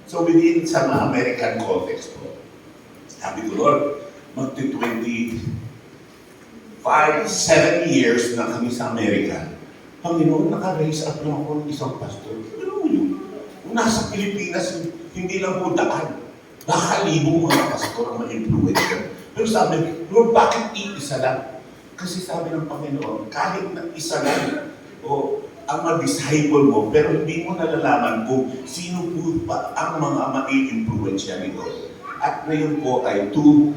So within sa mga American context po, sabi ko, Lord, magti-25, 7 years na kami sa Amerika. Panginoon, naka-raise up lang ako ng isang pastor. Ano yun? Kung nasa Pilipinas, hindi lang po daan. Nakalibong mga pastor ang ma-influence. Pero sabi, Lord, bakit iisa lang? Kasi sabi ng Panginoon, kahit na isa lang, o ang ma-disciple mo, pero hindi mo nalalaman kung sino po pa ang mga ma-influence nito. At ngayon po ay 3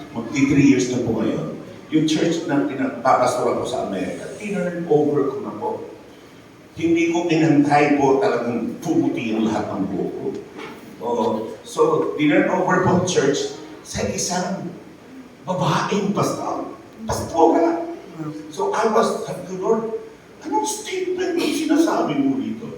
years na po ngayon. Yung church na pinagpapastoran ko sa Amerika, tinurn over ko na po. Hindi ko inantay po talagang pumuti ang lahat ng buho ko. So, tinurn over po church sa isang babaeng pastora. So, I was, Lord, anong statement yung sinasabi mo dito?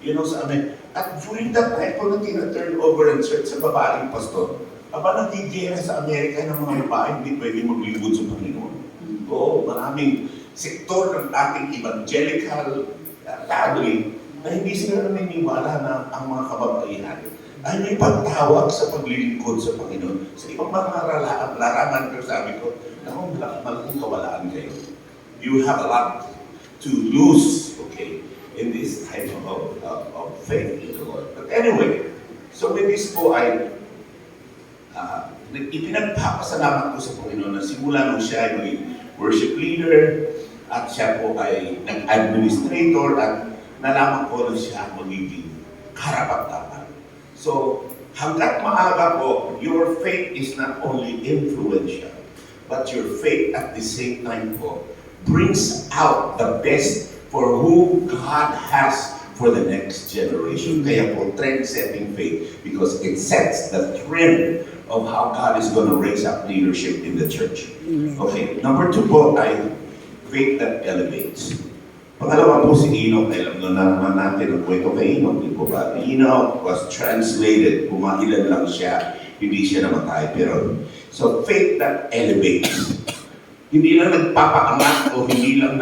You know, sa amin. At during that time ko na tina-turn over ang church sa babaeng pastor, aba nagigera sa Amerika ng mga babae, hindi pwede maglingkod sa Panginoon. Oo, maraming sektor ng ating evangelical gathering na hindi sila naniniwala na ang mga kababaihan ay may pagtawag sa paglilingkod sa Panginoon. Sa ibang mga larangan, pero sabi ko, akong malaking kawalaan kayo. You have a lot to lose, okay, in this type of faith in the Lord. But anyway, so with this po ay ipinagpapasalamat ko sa Panginoon na simula nung siya ay maging worship leader at siya po ay nag-administrator at nalaman ko na siya magiging karapat-dapat. So, hanggat maaga po, your faith is not only influential, but your faith at the same time po brings out the best for who God has for the next generation. Kaya po, trend-setting faith because it sets the trend of how God is going to raise up leadership in the church. Okay, number 2 po ay faith that elevates. Pangalawa po si Enoch, alam na naman natin ang kwento kay Enoch, di po ba? Enoch was translated, kumailan lang siya, hindi siya namatay. Pero, so faith that elevates. Hindi lang nagpapaangat o hindi lang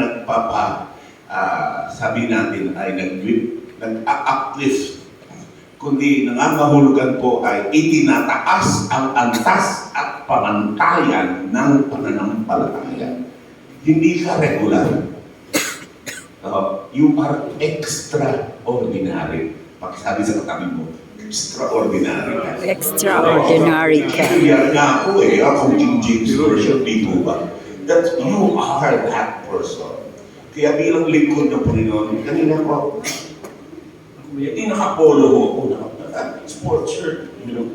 sabi natin ay nag-uplift, kundi nangangahulugan po ay itinataas ang antas at pamantayan ng pananampalataya. Hindi ka regular. You are extraordinary. Pagsabi sa katabi mo, extraordinary ka. Extraordinary ka. Kaya nga ako akong James version, di po ba? That you are that person. Kaya bilang lingkod ng Panginoon, kanina po, hindi nakapolo ho ako, sports shirt, you know.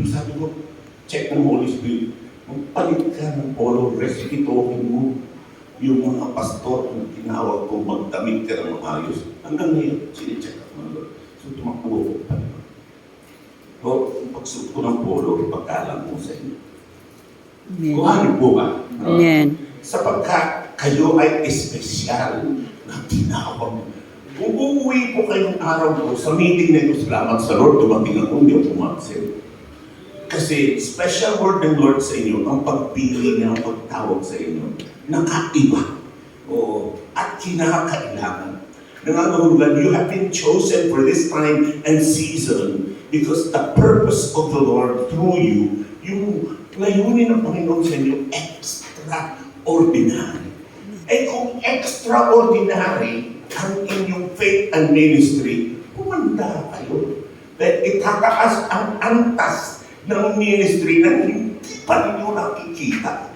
Sabi ko, check ng Holy Spirit, magpalit ka ng polo, respetuhin mo yung mga pastor na tinawag ko magdamit ka ng maayos. Hanggang ngayon, sinicheck ako ng Lord. So, tumakbo ko pa naman. So, pagsuot ko ng polo, pagkalang ko sa inyo. Kuhanin po ba? Amen. Sapagkat kayo ay espesyal na tinawag. Kung uuwi po kayong araw ko sa meeting na ito, salamat sa Lord, dumating ako, hindi ako pumaksin. Kasi special word ng Lord sa inyo, ang pagpili niya, ang pagtawag sa inyo, nakaiba. At kinakailangan. Nangangahulugan, you have been chosen for this time and season because the purpose of the Lord through you, yung layunin ng Panginoon sa inyo, extraordinary. Kung extraordinary ang inyong faith and ministry, humanda kayo. Dahil itataas ang antas ng ministry na hindi pa ninyo nakikita.